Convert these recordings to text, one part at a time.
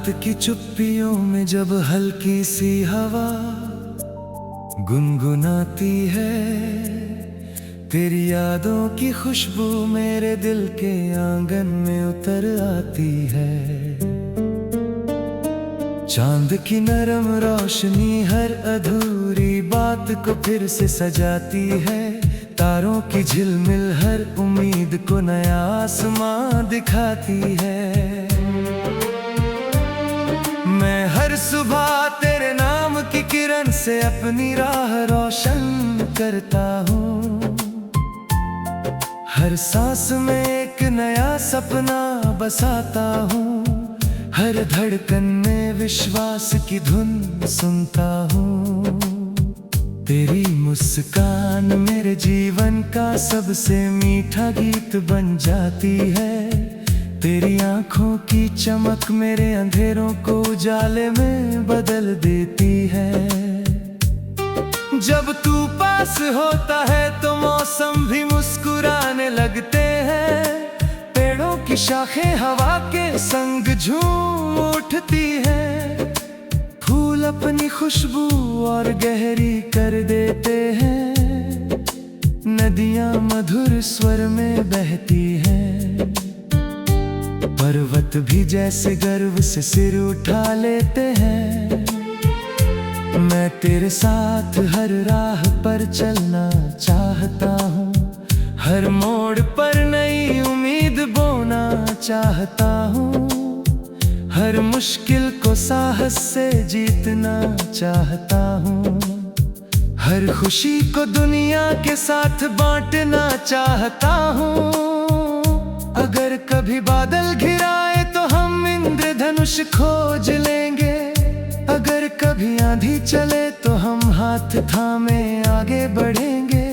रात की चुप्पियों में जब हल्की सी हवा गुनगुनाती है, तेरी यादों की खुशबू मेरे दिल के आंगन में उतर आती है। चांद की नरम रोशनी हर अधूरी बात को फिर से सजाती है। तारों की झिलमिल हर उम्मीद को नया आसमां दिखाती है। मैं हर सुबह तेरे नाम की किरण से अपनी राह रोशन करता हूँ। हर सांस में एक नया सपना बसाता हूँ। हर धड़कन में विश्वास की धुन सुनता हूँ। तेरी मुस्कान मेरे जीवन का सबसे मीठा गीत बन जाती है। तेरी आंखों की चमक मेरे अंधेरों को उजाले में बदल देती है। जब तू पास होता है तो मौसम भी मुस्कुराने लगते हैं। पेड़ों की शाखें हवा के संग झूम उठती हैं। फूल अपनी खुशबू और गहरी कर देते हैं। नदियां मधुर स्वर में बहती हैं। पर्वत भी जैसे गर्व से सिर उठा लेते हैं। मैं तेरे साथ हर राह पर चलना चाहता हूँ। हर मोड़ पर नई उम्मीद बोना चाहता हूँ। हर मुश्किल को साहस से जीतना चाहता हूँ। हर खुशी को दुनिया के साथ बांटना चाहता हूँ। अगर कभी बादल घिराए तो हम इंद्रधनुष खोज लेंगे। अगर कभी आंधी चले तो हम हाथ थामे आगे बढ़ेंगे।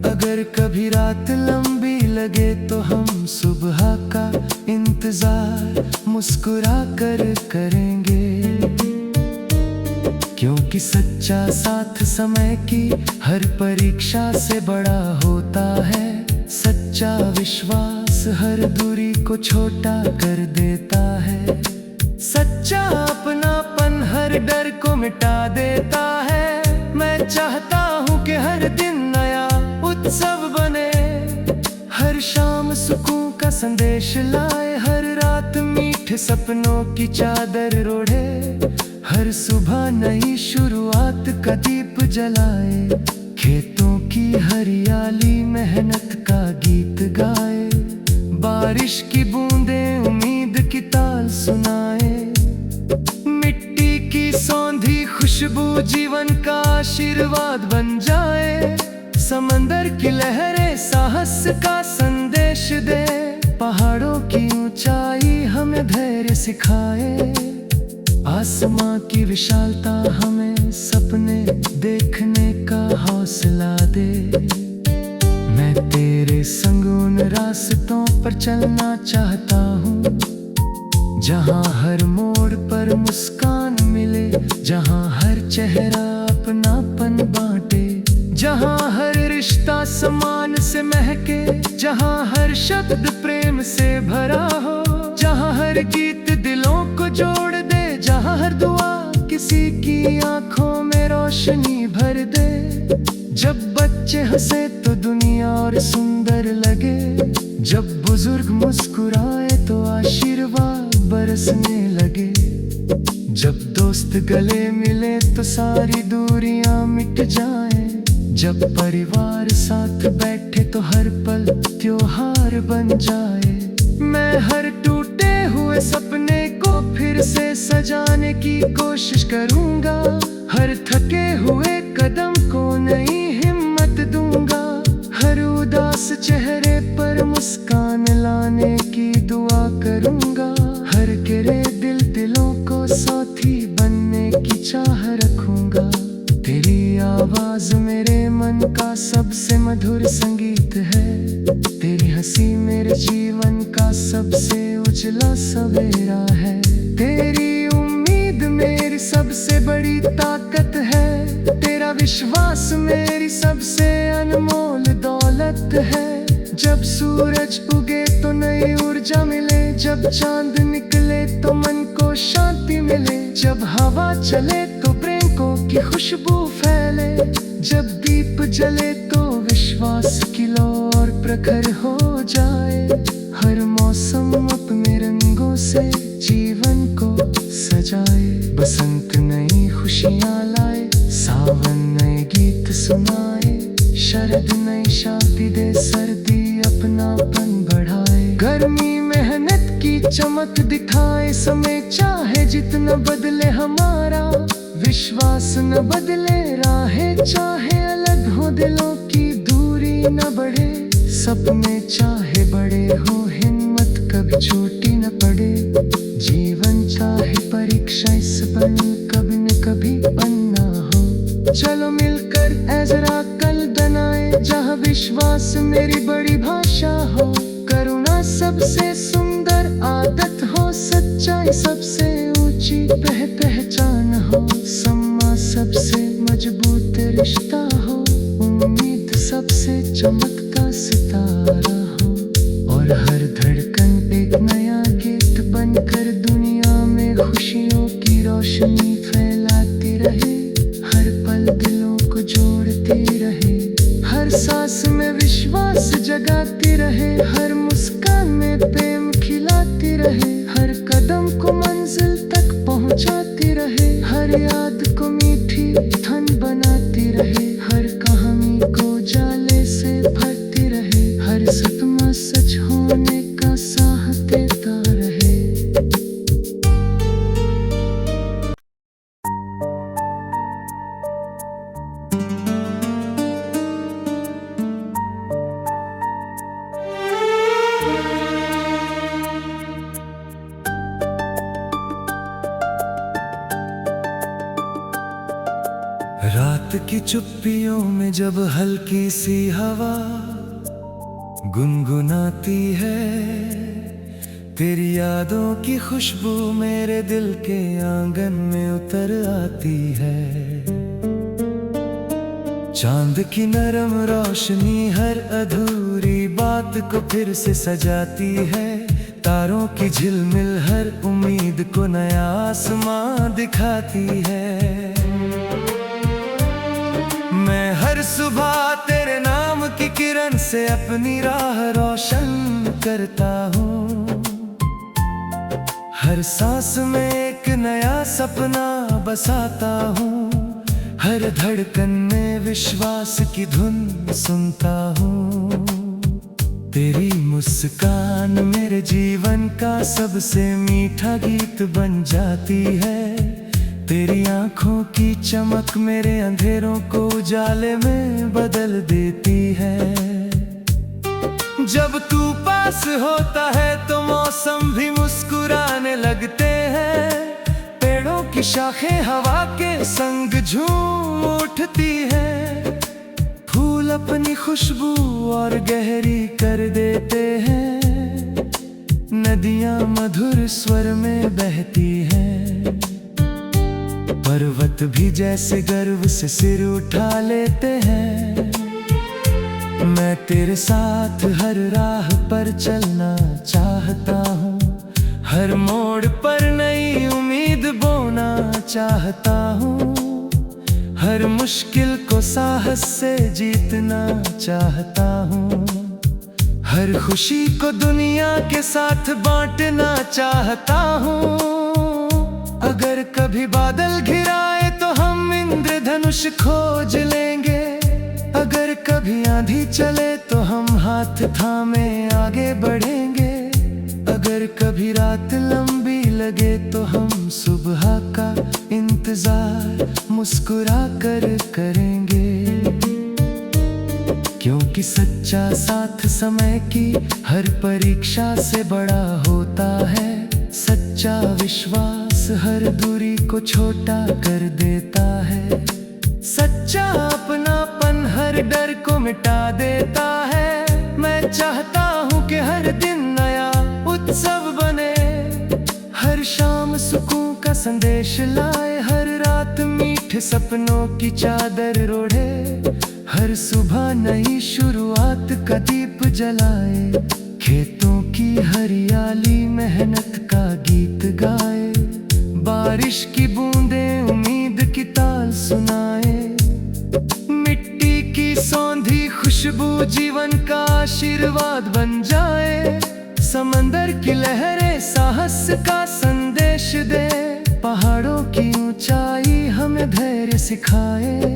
अगर कभी रात लंबी लगे तो हम सुबह का इंतजार मुस्कुरा कर करेंगे। क्योंकि सच्चा साथ समय की हर परीक्षा से बड़ा होता है। सच्चा विश्वास हर दूरी को छोटा कर देता है। सच्चा अपनापन हर डर को मिटा देता है। मैं चाहता हूँ कि हर दिन नया उत्सव बने। हर शाम सुकून का संदेश लाए। हर रात मीठे सपनों की चादर ओढ़े। हर सुबह नई शुरुआत का दीप जलाए। खेतों की हरियाली मेहनत का गीत गाए। बारिश की बूंदें उम्मीद की ताल सुनाए। मिट्टी की सौंधी खुशबू जीवन का आशीर्वाद बन जाए। समंदर की लहरें साहस का संदेश दे। पहाड़ों की ऊंचाई हमें धैर्य सिखाए। आसमां की विशालता हमें सपने देखने का हौसला दे। मैं तेरे संग उन रास्तों पर चलना चाहता हूँ। जहाँ हर मोड़ पर मुस्कान मिले। जहाँ हर चेहरा अपनापन बांटे। जहाँ हर रिश्ता सम्मान से महके। जहाँ हर शब्द प्रेम से भरा हो। जहाँ हर गीत दिलों को जोड़ दे। जहाँ हर दुआ किसी की आंखों में रोशनी भर दे। जब बच्चे हंसे तो दुनिया और सुंदर लगे। जब बुजुर्ग मुस्कुराए तो आशीर्वाद बरसने लगे। जब दोस्त गले मिले तो सारी दूरियां मिट जाएं। जब परिवार साथ बैठे तो हर पल त्योहार बन जाए। मैं हर टूटे हुए सपने को फिर से सजाने की कोशिश करूंगा। हर थके हुए कदम को नई हिम्मत दूंगा। हर उदास चेहरे पर मुस्कान लाने की दुआ करूंगा। हर गिरे दिलों को साथी बनने की चाह रखूंगा। तेरी आवाज मेरे मन का सबसे मधुर संगीत है। तेरी हंसी मेरे जीवन का सबसे उजला सवेरा है। तेरी उम्मीद मेरी सबसे बड़ी ताकत है। तेरा विश्वास मेरी सबसे अनमोल दौलत है। जब सूरज उगे तो नई ऊर्जा मिले। जब चांद निकले तो मन को को शांति मिले। जब हवा चले तो प्रेम की खुशबू फैले। जब दीप जले तो विश्वास की लौ और प्रखर हो जाए। हर मौसम अपने रंगों से जीवन को सजाए। बसंत नई खुशियाँ लाए, सावन नए गीत सुनाए। शरद नई शांति दे, सर्दी अपनापन बढ़ाए। गर्मी मेहनत की चमक दिखाए। समय चाहे जितना बदले हमारा, विश्वास न बदले राहें चाहे अलग हो। दिलों की दूरी न बढ़े, सपने चाहे बड़े हो। हिम्मत कभी छोटी न पड़े। जीवन चाहे परीक्षा, इस बन कभी न कभी बनना हो। चलो मिलकर जरा कल बनाए, जहाँ विश्वास मेरी बड़ी भाषा हो। करुणा सबसे सुंदर आदत हो। सच्चाई सबसे ऊंची पहचान हो। सम्मान सबसे मजबूत रिश्ता हो। उम्मीद सबसे चमकता सितारा हो। और हर धड़कन एक नया गीत बनकर दुनिया में खुशियों की रोशनी फैलाती रहे। हर पल दिलों को जोड़ती रहे। हर सांस में विश्वास जगाती रहे। हर मुस्कान में प्रेम खिलाती रहे। हर कदम को मंजिल तक पहुंचाती रहे। हर याद को मीठी धन बनाती रहे। हर कहानी को जाले से भरती रहे। हर सपना सच होने का साहस देता रहे। रात की चुप्पियों में जब हल्की सी हवा गुनगुनाती है, तेरी यादों की खुशबू मेरे दिल के आंगन में उतर आती है। चांद की नरम रोशनी हर अधूरी बात को फिर से सजाती है। तारों की झिलमिल हर उम्मीद को नया आसमां दिखाती है। मैं हर सुबह तेरे नाम की किरण से अपनी राह रोशन करता हूँ। हर सांस में एक नया सपना बसाता हूँ। हर धड़कन में विश्वास की धुन सुनता हूँ। तेरी मुस्कान मेरे जीवन का सबसे मीठा गीत बन जाती है। तेरी आंखों की चमक मेरे अंधेरों को उजाले में बदल देती है। जब तू पास होता है तो मौसम भी मुस्कुराने लगते हैं। पेड़ों की शाखें हवा के संग झूम उठती है। फूल अपनी खुशबू और गहरी कर देते हैं। नदियां मधुर स्वर में बहती हैं। पर्वत भी जैसे गर्व से सिर उठा लेते हैं। मैं तेरे साथ हर राह पर चलना चाहता हूँ। हर मोड़ पर नई उम्मीद बोना चाहता हूँ। हर मुश्किल को साहस से जीतना चाहता हूँ। हर खुशी को दुनिया के साथ बांटना चाहता हूँ। अगर कभी बादल घिराए तो हम इंद्रधनुष खोज लेंगे। अगर कभी आंधी चले तो हम हाथ थामे आगे बढ़ेंगे। अगर कभी रात लंबी लगे तो हम सुबह का इंतजार मुस्कुरा कर करेंगे। क्योंकि सच्चा साथ समय की हर परीक्षा से बड़ा होता है। सच्चा विश्वास हर दूरी को छोटा कर देता है। सच्चा अपनापन हर डर को मिटा देता है। मैं चाहता हूँ कि हर दिन नया उत्सव बने। हर शाम सुकून का संदेश लाए। हर रात मीठे सपनों की चादर ओढ़े। हर सुबह नई शुरुआत का दीप जलाए। खेतों की हरियाली मेहनत का गीत गाए। बारिश की बूंदें उम्मीद की ताल सुनाए, मिट्टी की सौंधी खुशबू जीवन का आशीर्वाद बन जाए। समंदर की लहरें साहस का संदेश दे, पहाड़ों की ऊंचाई हमें धैर्य सिखाए।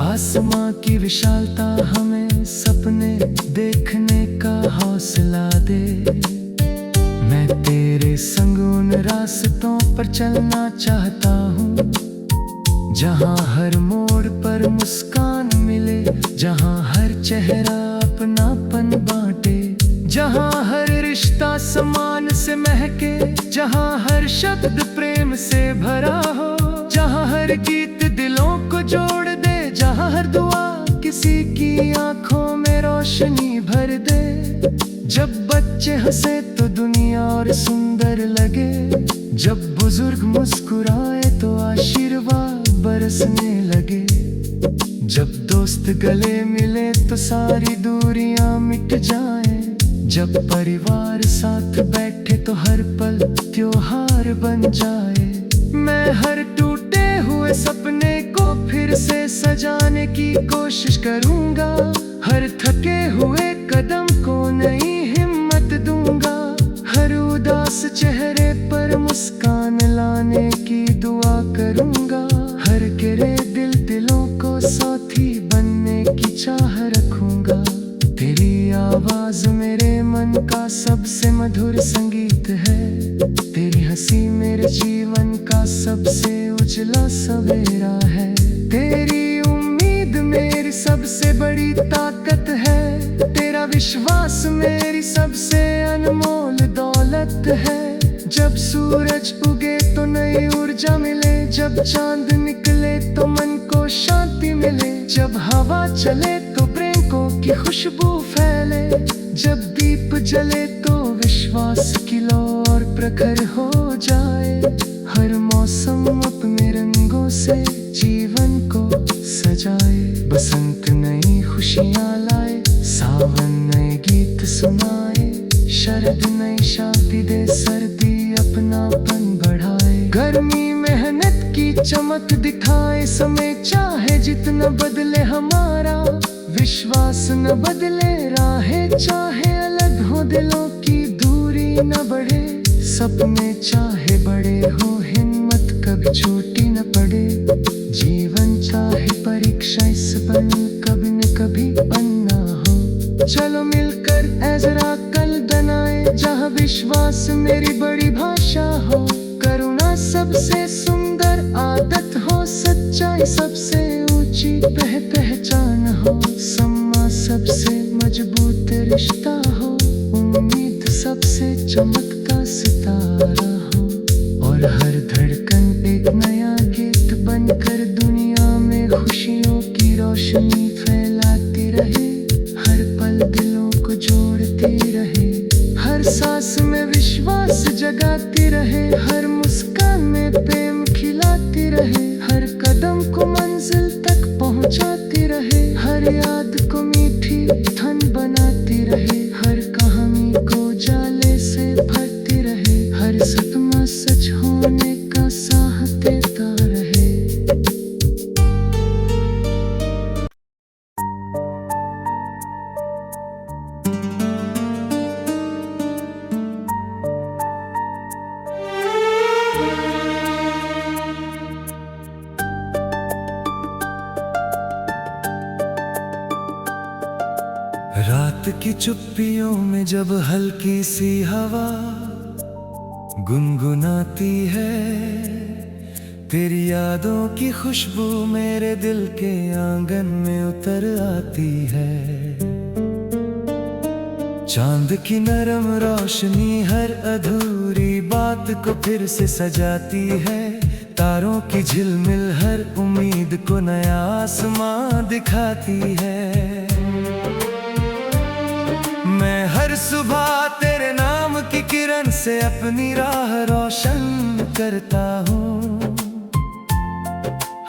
आसमां की विशालता हमें सपने देखने का हौसला दे। मैं तेरे संग उन रास्तों पर चलना चाहता हूँ, जहाँ हर मोड़ पर मुस्कान मिले, जहाँ हर चेहरा अपनापन बांटे, जहाँ हर रिश्ता सम्मान से महके, जहाँ हर शब्द प्रेम से भरा हो, जहाँ हर गीत दिलों को जोड़ दे, जहाँ हर दुआ किसी की आंखों में रोशनी भर दे। जब बच्चे हंसे तो दुनिया और सुंदर लगे, जब बुजुर्ग मुस्कुराए तो आशीर्वाद बरसने लगे, जब दोस्त गले मिले तो सारी दूरियां मिट जाएं, जब परिवार साथ बैठे तो हर पल त्योहार बन जाए। मैं हर टूटे हुए सपने को फिर से सजाने की कोशिश करूंगा, हर थके हुए कदम को नई हिम्मत दूंगा, हर उदास चेहरे पर मुस्कान लाने की दुआ करूंगा, हर गिरे दिलों को साथी बनने की चाह रखूंगा। तेरी आवाज मेरे मन का सबसे मधुर संगीत है, तेरी हंसी मेरे जीवन का सबसे उजला सवेरा है, तेरी उम्मीद मेरी सबसे बड़ी ताकत है, तेरा विश्वास मेरी सबसे अनमोल दौलत है। जब सूरज उगे तो नई ऊर्जा मिले, जब चांद निकले तो मन को शांति मिले, जब हवा चले तो प्रेमों की खुशबू फैले, जब दीप जले तो विश्वास की लौ और प्रखर हो जाए। हर मौसम अपने रंगों से जीवन को सजाए, बसंत नई खुशियाँ लाए, सावन नए गीत सुनाए, शरद नई शांति दे, सर्दी अपनापन बढ़ाए, गर्मी मेहनत की चमक दिखाए। समय चाहे जितना बदले हमारा, विश्वास न बदले, राहें चाहे अलग हो, दिलों की दूरी न बढ़े, सपने चाहे बड़े हो, हिम्मत कभी छोटी न पड़े, जीवन चाहे परीक्षा इस बन कभी न कभी बनना हो। चलो मिलकर जरा कल बनाए, जहाँ विश्वास मेरी बड़ी भाषा हो, करुणा सबसे सुंदर आदत हो, सच्चाई सबसे ऊंची पहचान हो, सम्मान सबसे मजबूत रिश्ता हो, उम्मीद सबसे चमकता सितारा हो, और हर धड़कन एक नया गीत बनकर दुनिया में खुशियों की रोशनी फैलाती रहे, हर पल दिलों को जोड़ती रहे, हर सांस में विश्वास जगाती रहे, हर मुस्कान में प्रेम खिलाती रहे, हर कदम को मंजिल तक पहुंचाती रहे, हर याद को मीठी धन बनाती रहे, हर कहानी को जाले से भरती रहे, हर सपना सच होने का साहस देता रहे। रात की चुप्पियों में जब हल्की सी हवा गुनगुनाती है, तेरी यादों की खुशबू मेरे दिल के आंगन में उतर आती है। चांद की नरम रोशनी हर अधूरी बात को फिर से सजाती है, तारों की झिलमिल हर उम्मीद को नया आसमां दिखाती है। मैं हर सुबह तेरे नाम की किरण से अपनी राह रोशन करता हूँ,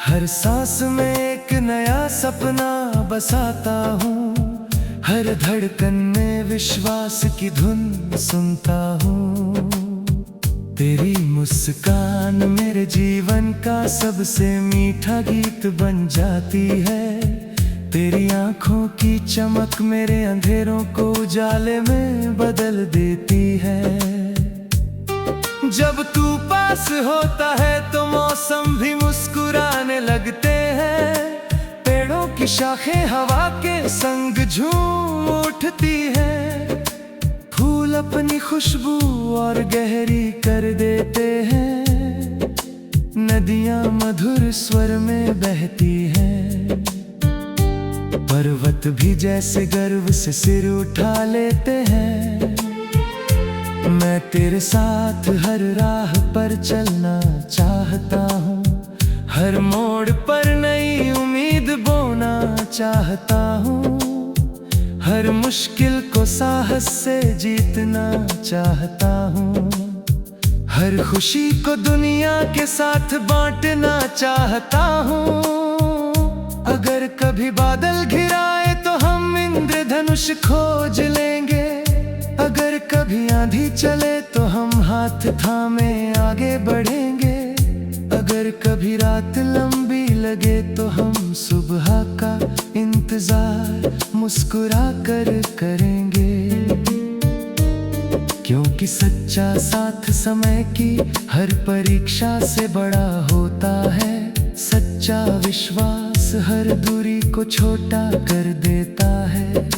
हर सांस में एक नया सपना बसाता हूँ, हर धड़कन में विश्वास की धुन सुनता हूँ। तेरी मुस्कान मेरे जीवन का सबसे मीठा गीत बन जाती है। तेरी आंखों की चमक मेरे अंधेरों को उजाले में बदल देती है। जब तू पास होता है तो मौसम भी मुस्कुराने लगते हैं। पेड़ों की शाखें हवा के संग झूम उठती है। फूल अपनी खुशबू और गहरी कर देते हैं। नदियां मधुर स्वर में बहती हैं। पर्वत भी जैसे गर्व से सिर उठा लेते हैं। मैं तेरे साथ हर राह पर चलना चाहता हूँ। हर मोड़ पर नई उम्मीद बोना चाहता हूँ। हर मुश्किल को साहस से जीतना चाहता हूँ। हर खुशी को दुनिया के साथ बांटना चाहता हूँ। अगर कभी बादल घिराए तो हम इंद्रधनुष खोज लेंगे। अगर कभी आंधी चले तो हम हाथ थामे आगे बढ़ेंगे। अगर कभी रात लंबी लगे तो हम सुबह का इंतजार मुस्कुरा कर करेंगे। क्योंकि सच्चा साथ समय की हर परीक्षा से बड़ा होता है। सच्चा विश्वास हर दूरी को छोटा कर देता है।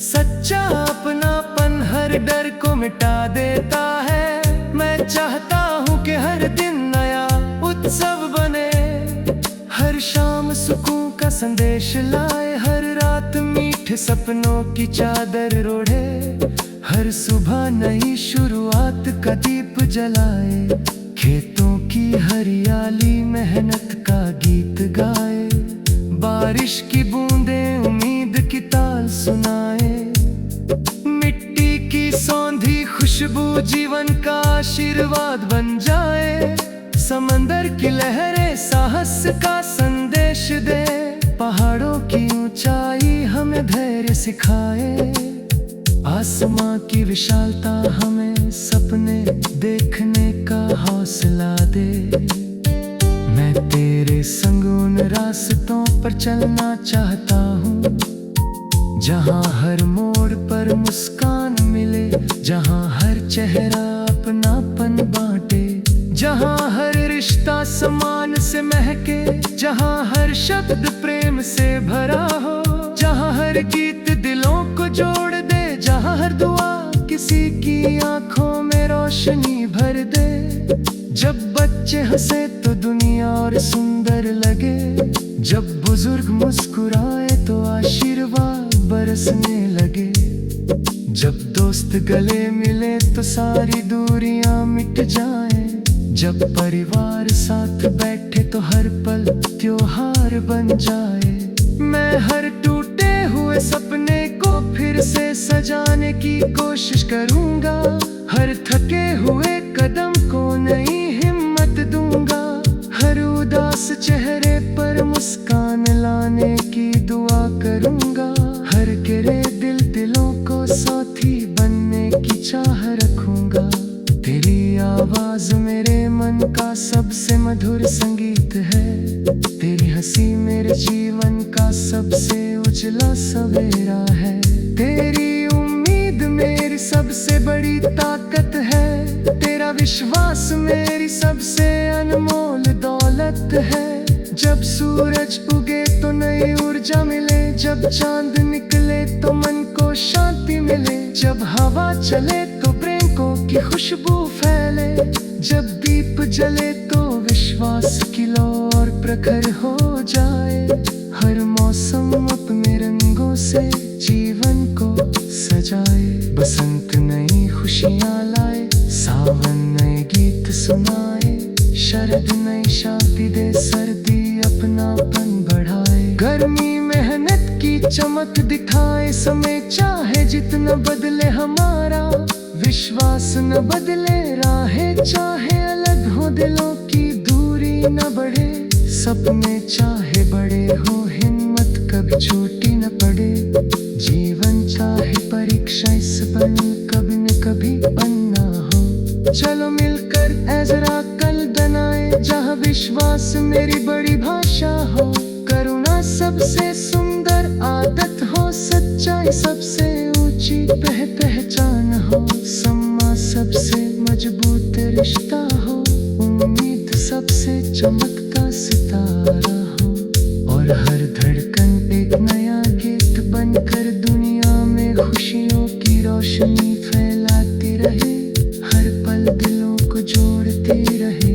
सच्चा अपनापन हर डर को मिटा देता है। मैं चाहता हूँ कि हर दिन नया उत्सव बने। हर शाम सुकून का संदेश लाए। हर रात मीठे सपनों की चादर ओढ़े। हर सुबह नई शुरुआत का दीप जलाए। खेतों की हरियाली मेहनत का गीत गाए। बारिश की बूंदें उम्मीद की ताल सुनाए। मिट्टी की सौंधी खुशबू जीवन का आशीर्वाद बन जाए। समंदर की लहरें साहस का संदेश दे। पहाड़ों की ऊंचाई हमें धैर्य सिखाए। आसमां की विशालता हमें सपने देखने का हौसला दे। मैं तेरे संग उन रास्तों पर चलना चाहता हूँ। जहाँ हर मोड़ पर मुस्कान मिले। जहाँ हर चेहरा अपनापन बांटे। जहाँ हर रिश्ता सम्मान से महके। जहाँ हर शब्द प्रेम से भरा हो। जहाँ हर गीत दिलों को जोड़ दे। जहाँ हर दुआ किसी की आंखों में रोशनी भर दे। जब बच्चे हंसे तो दुनिया और सुंदर लगे। जब बुजुर्ग मुस्कुराए तो आशीर्वाद बरसने लगे। जब दोस्त गले मिले तो सारी दूरियां मिट जाएं। जब परिवार साथ बैठे तो हर पल त्योहार बन जाए। मैं हर टूटे हुए सपने को फिर से सजाने की कोशिश करूंगा। हर थके हुए कदम को नई हिम्मत दूंगा। हर उदास चेहरे पर मुस्कान लाने की दुआ करूंगा। हर गिरे दिलों को साथी बनने की चाह रखूंगा। तेरी आवाज मेरे मन का सबसे मधुर संगीत है। तेरी हंसी मेरे जीवन का सबसे उजला सवेरा है। तेरी उम्मीद मेरी सबसे बड़ी ताकत है। तेरा विश्वास मेरी सबसे अनमोल दौलत है। जब सूरज उगे तो नई ऊर्जा मिले। जब चांद निकले तो मन को शांति मिले। जब हवा चले तो प्रेमों की खुशबू फैले। जब दीप जले तो विश्वास की लौ और प्रखर हो जाए। हर मौसम अपने रंगों से जीवन को सजाए। बसंत नई खुशियाँ लाए। सावन नए गीत सुनाए। शरद नई शांति दे। सर्दी अपनापन बढ़ाए। गर्मी मेहनत की चमक दिखाए। समय चाहे जितना बदले हमारा विश्वास न बदले। राहें चाहे अलग हो दिलों की दूरी न बढ़े। सपने चाहे बड़े हो हिम्मत कभी छोटी न पड़े। जीवन चाहे परीक्षा इस बन कभी न कभी बनना हो। चलो मिलकर पर ऐ जरा कल बनाए, जहाँ विश्वास मेरी बड़ी भाषा हो, करुणा सबसे सुंदर आदत हो, सच्चाई सबसे ऊंची पहचान हो, सम्मा सबसे मजबूत रिश्ता हो, उम्मीद सबसे चमकता सितारा हो, और हर धड़कन एक नया गीत बनकर दुनिया में खुशियों की रोशनी फैलाती रहे, हर पल दिलों को जोड़ती रहे,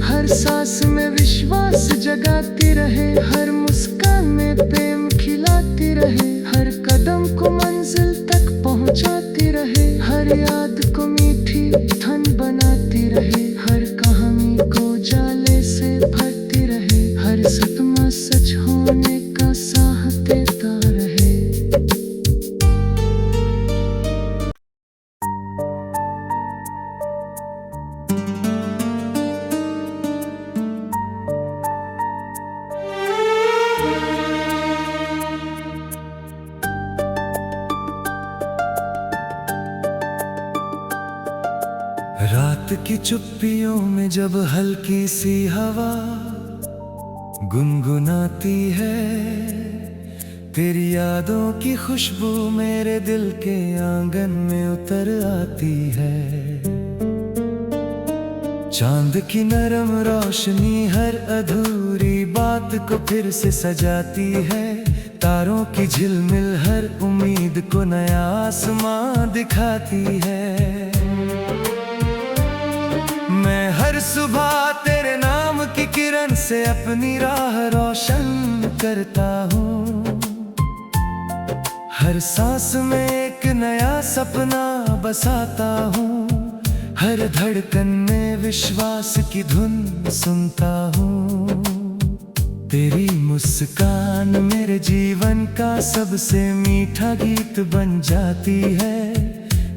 हर सांस में विश्वास जगाती रहे, हर मुस्कान में प्रेम खिलाती रहे, हर कदम को मंजिल तक पहुंचाती रहे, हर याद को मीठी धन बनाती रहे, हर कहानी को जाले से भरती रहे, हर सपना सच होने का साह देता रहे। रात की चुप्पियों में जब हल्की सी हवा गुनगुनाती है, तेरी यादों की खुशबू मेरे दिल के आंगन में उतर आती है। चांद की नरम रोशनी हर अधूरी बात को फिर से सजाती है, तारों की झिलमिल हर उम्मीद को नया आसमां दिखाती है। मैं हर सुबह तेरे नाम की किरण से अपनी राह रोशन करता हूँ, हर सांस में एक नया सपना बसाता हूँ, हर धड़कन में विश्वास की धुन सुनता हूँ। तेरी मुस्कान मेरे जीवन का सबसे मीठा गीत बन जाती है,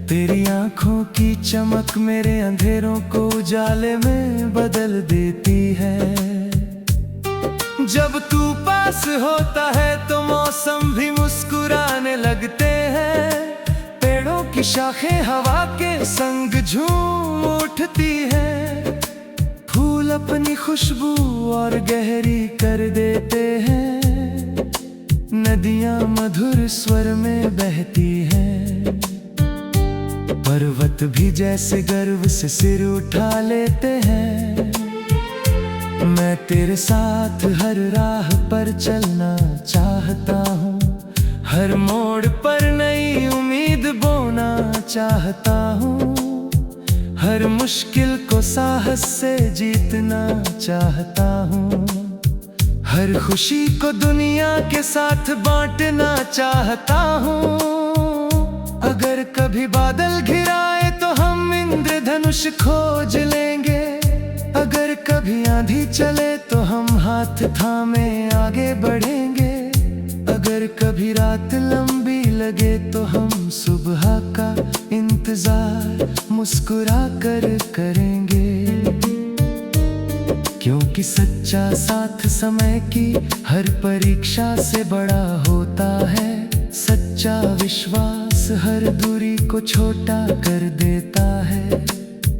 तेरी आंखों की चमक मेरे अंधेरों को उजाले में बदल देती है। जब तू पास होता है तो मौसम भी मुस्कुराने लगते हैं, पेड़ों की शाखें हवा के संग झूम उठती है, फूल अपनी खुशबू और गहरी कर देते हैं, नदियां मधुर स्वर में बहती हैं, पर्वत भी जैसे गर्व से सिर उठा लेते हैं। मैं तेरे साथ हर राह पर चलना चाहता हूँ, हर मोड़ पर नई उम्मीद बोना चाहता हूँ, हर मुश्किल को साहस से जीतना चाहता हूँ, हर खुशी को दुनिया के साथ बांटना चाहता हूँ। अगर कभी बादल घिराए तो हम इंद्रधनुष खोज लेंगे, अगर कभी आंधी चले तो हम हाथ थामे आगे बढ़ेंगे, अगर कभी रात लंबी लगे तो हम सुबह का इंतजार मुस्कुरा कर करेंगे, क्योंकि सच्चा साथ समय की हर परीक्षा से बड़ा होता है, सच्चा विश्वास हर दूरी को छोटा कर देता है,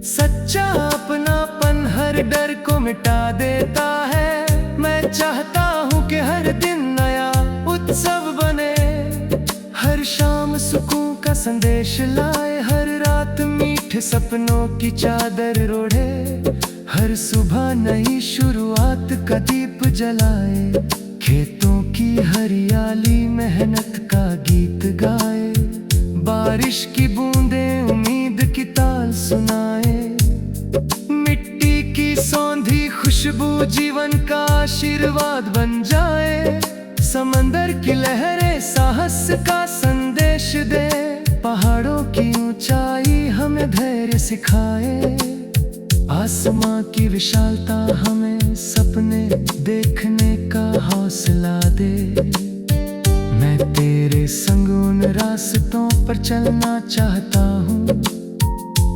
सच्चा अपनापन हर डर को मिटा देता है। मैं चाहता हूँ कि हर दिन नया उत्सव बने, हर शाम सुकून का संदेश लाए, हर रात मीठे सपनों की चादर ओढ़े, हर सुबह नई शुरुआत का दीप जलाए, खेतों की हरियाली मेहनत का गीत गाए, बारिश की बूंदें उम्मीद की ताल सुनाए, मिट्टी की सौंधी खुशबू जीवन का आशीर्वाद बन जाए, समंदर की लहरें साहस का संदेश दे, पहाड़ों की ऊंचाई हमें धैर्य सिखाए, आसमां की विशालता हमें सपने देखने का हौसला दे। मैं तेरे संग उन रास्तों पर चलना चाहता हूँ,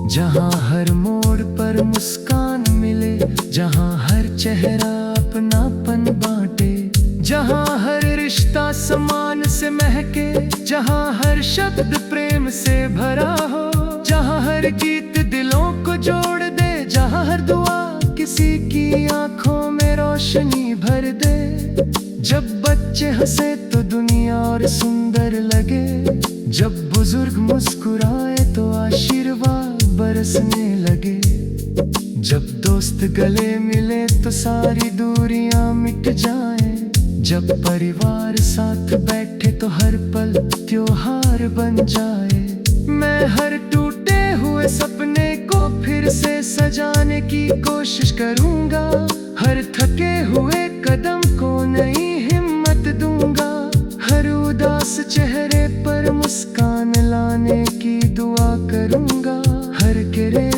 जहाँ हर मोड़ पर मुस्कान मिले, जहाँ हर चेहरा अपनापन बांटे, जहाँ हर रिश्ता सम्मान से महके, जहाँ हर शब्द प्रेम से भरा हो, जहाँ हर गीत दिलों को जोड़ दे, जहाँ बच्चे हंसे तो दुनिया और सुंदर लगे, जब बुजुर्ग मुस्कुराए तो आशीर्वाद बरसने लगे, जब दोस्त गले मिले तो सारी दूरियां मिट जाए, जब परिवार साथ बैठे तो हर पल त्योहार बन जाए। मैं हर टूटे हुए सपने को फिर से सजाने की कोशिश करूंगा, हर थके हुए कदम को नई हिम्मत दूंगा, हर उदास चेहरे पर मुस्कान लाने की दुआ करूंगा, हर गिरे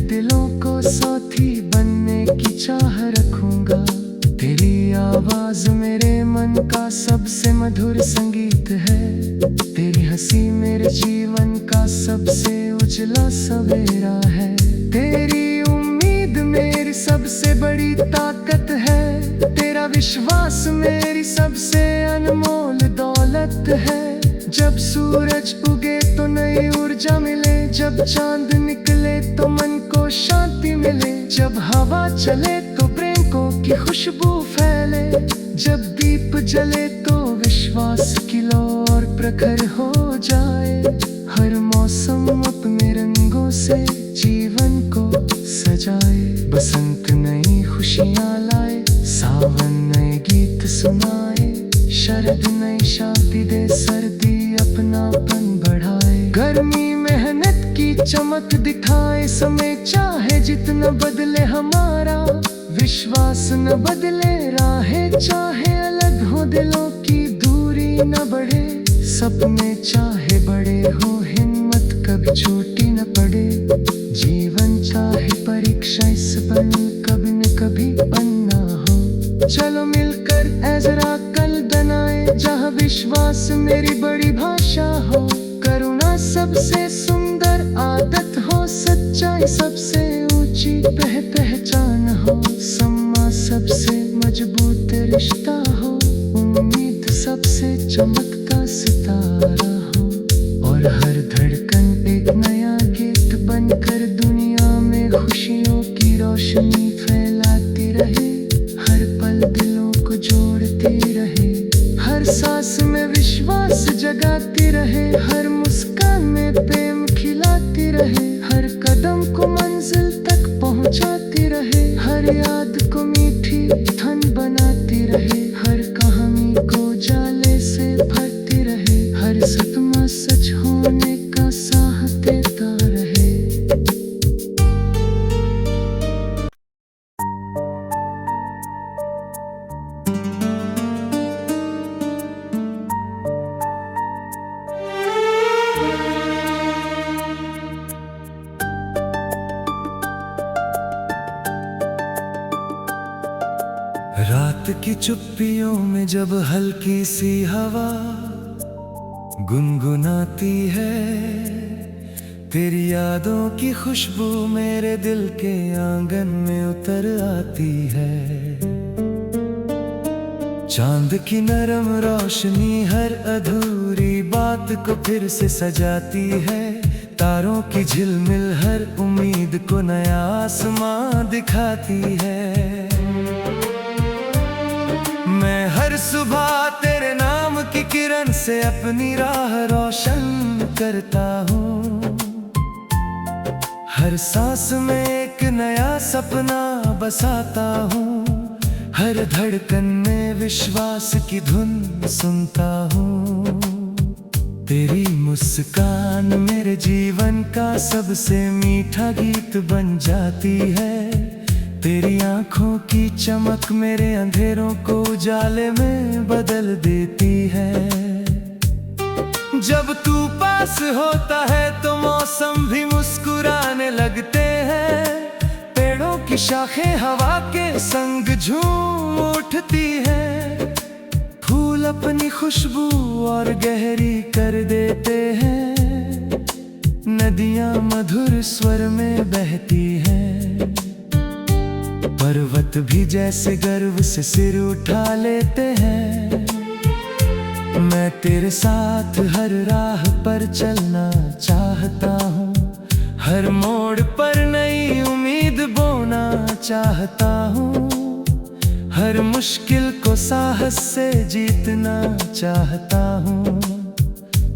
दिलों को साथी बनने की चाह रखूंगा। तेरी आवाज मेरे मन का सबसे मधुर संगीत है, तेरी हंसी मेरे जीवन का सबसे उजला सवेरा है, तेरी उम्मीद मेरी सबसे बड़ी ताकत है, तेरा विश्वास मेरी सबसे अनमोल दौलत है। जब सूरज उगे तो नई ऊर्जा मिले, जब चांद निकले तो मन को शांति मिले, जब हवा चले तो प्रेम की खुशबू फैले, जब दीप जले तो विश्वास की लौ और प्रखर हो जाए। हर मौसम अपने रंगों से जीवन को सजाए, बसंत नई खुशियाँ लाए, सावन नए गीत सुनाए, शरद नई शांति दे, सर्दी अपनापन बढ़ाए, गर्मी मेहनत की चमक दिखाए, समय चाहे जितना बदले हमारा, विश्वास न बदले, राहें चाहे अलग हो, दिलों की दूरी न बढ़े, सपने चाहे बड़े हो, हिम्मत कभी छोटी न पड़े, जीवन चाहे परीक्षा इस बन कभी न कभी बनना हो। चलो मिलकर जरा कल बनाए, जहाँ विश्वास मेरी बड़ी भाषा हो, करुणा सबसे सुंदर आदत हो, सच्चाई सबसे ऊंची पहचान हो, सम्मान सबसे मजबूत रिश्ता हो, उम्मीद सबसे चमकता सितारा हो, और हर धड़कन एक नया गीत बनकर दुनिया में खुशियों की रोशनी फैलाती रहे, हर पल दिलों को जोड़ती रहे, हर सांस में विश्वास जगाती रहे, हर मुस्कान में प्रेम खिलाती रहे, हर कदम को मंजिल तक पहुंचाती रहे, हर याद को मीठी धन बनाती रहे, हर कहानी को जाले से भरती रहे, हर सपना सच होने का साहस देता रहे। रात की चुप्पियों में जब हल्की सी हवा गुनगुनाती है, तेरी यादों की खुशबू मेरे दिल के आंगन में उतर आती है, चांद की नरम रोशनी हर अधूरी बात को फिर से सजाती है, तारों की झिलमिल हर उम्मीद को नया आसमां दिखाती है। मैं हर सुबह तेरे नाम की किरण से अपनी राह रोशन करता हूँ, हर सांस में एक नया सपना बसाता हूँ, हर धड़कन में विश्वास की धुन सुनता हूँ, तेरी मुस्कान मेरे जीवन का सबसे मीठा गीत बन जाती है, तेरी आंखों की चमक मेरे अंधेरों को उजाले में बदल देती है। जब तू पास होता है तो मौसम भी मुस्कुराने लगते हैं, पेड़ों की शाखें हवा के संग झूम उठती है, फूल अपनी खुशबू और गहरी कर देते हैं, नदियां मधुर स्वर में बहती हैं, पर्वत भी जैसे गर्व से सिर उठा लेते हैं। मैं तेरे साथ हर राह पर चलना चाहता हूँ, हर मोड़ पर नई उम्मीद बोना चाहता हूँ, हर मुश्किल को साहस से जीतना चाहता हूँ।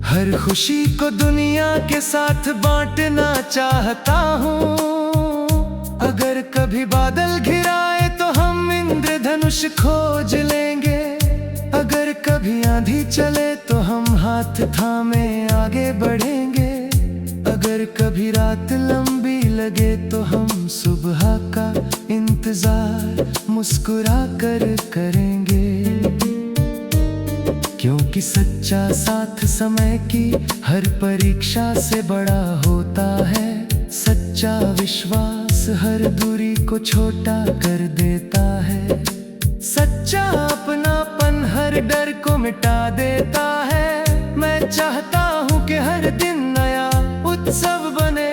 हर खुशी को दुनिया के साथ बांटना चाहता हूँ। अगर कभी बादल घिराए तो हम इंद्रधनुष खोज लेंगे। अगर कभी आंधी चले तो हम हाथ थामे आगे बढ़ेंगे। अगर कभी रात लंबी लगे तो हम सुबह का इंतजार मुस्कुरा कर करेंगे। क्योंकि सच्चा साथ समय की हर परीक्षा से बड़ा होता है। सच्चा विश्वास हर दूरी को छोटा कर देता है। सच्चा अपनापन हर डर को मिटा देता है। मैं चाहता हूँ कि हर दिन नया उत्सव बने,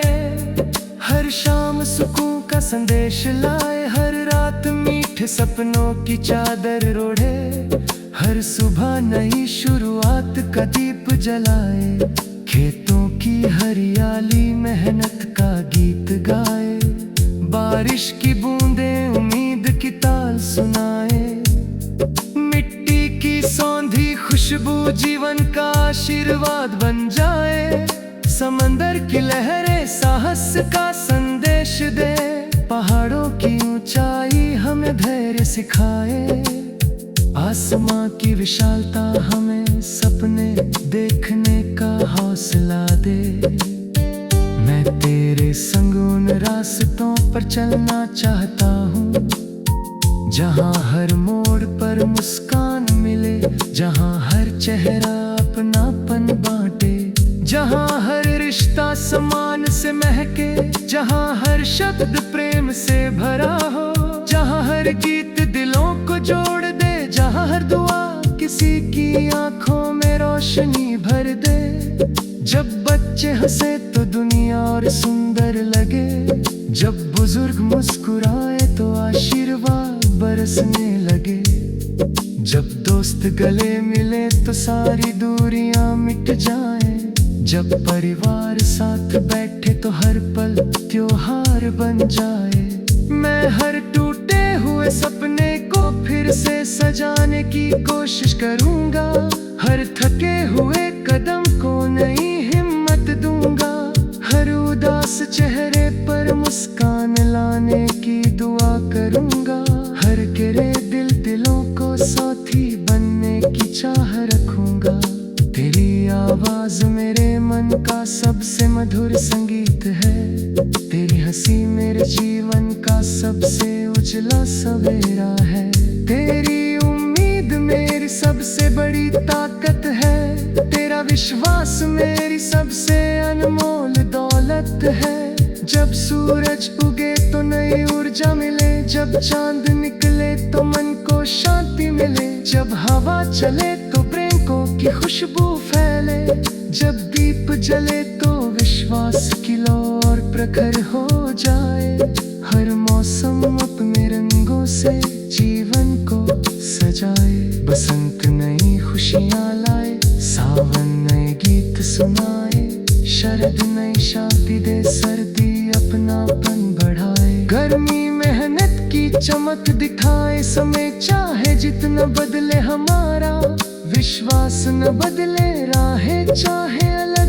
हर शाम सुकून का संदेश लाए, हर रात मीठे सपनों की चादर ओढ़े, हर सुबह नई शुरुआत का दीप जलाए, खेतों की हरियाली मेहनत का गीत गाए, बारिश की बूंदें उम्मीद की ताल सुनाए, मिट्टी की सौंधी खुशबू जीवन का आशीर्वाद बन जाए, समंदर की लहरें साहस का संदेश दे, पहाड़ों की ऊंचाई हमें धैर्य सिखाए, आसमां की विशालता हमें सपने देखने का हौसला दे। मैं तेरे संग उन रास्तों पर चलना चाहता हूँ जहाँ हर मोड़ पर मुस्कान मिले, जहाँ हर चेहरा अपनापन बांटे, जहाँ हर रिश्ता सम्मान से महके, जहाँ हर शब्द प्रेम से भरा हो, जहाँ हर गीत दिलों को जोड़ दे, जहाँ हर दुआ किसी की आंखों में रोशनी भर दे। जब बच्चे हंसे तो दुनिया और सुंदर लगे, जब बुजुर्ग मुस्कुराए तो आशीर्वाद बरसने लगे, जब दोस्त गले मिले तो सारी दूरियां मिट जाएं, जब परिवार साथ बैठे तो हर पल त्योहार बन जाए। मैं हर टूटे हुए सपने को फिर से सजाने की कोशिश करूंगा, हर थके हुए कदम को नई हिम्मत दूंगा, हर उदास चेहरे पर मुस्कान लाने की दुआ करूंगा, हर गिरे दिलों को साथी बनने की चाह रखूंगा। तेरी आवाज मेरे मन का सबसे मधुर संगीत है, तेरी हंसी मेरे जीवन का सबसे उजला सवेरा है, तेरी उम्मीद मेरी सबसे बड़ी ताकत है, तेरा विश्वास मेरी सबसे अनमोल दौलत है। जब सूरज उगे तो नई ऊर्जा मिले, जब चांद निकले तो मन को शांति मिले, जब हवा चले तो प्रेमों की खुशबू फैले, जब दीप जले तो विश्वास की लौ और प्रखर हो जाए, हर मौसम अपने रंगों से जीवन को सजाए, बसंत नई खुशियाँ लाए, सावन नए गीत सुनाए, शरद नई शादी दे, सर्दी अपनापन बढ़ाए, गर्मी मेहनत की चमक दिखाए, समय चाहे जितना बदले हमारा विश्वास न बदले, राहें चाहे अलग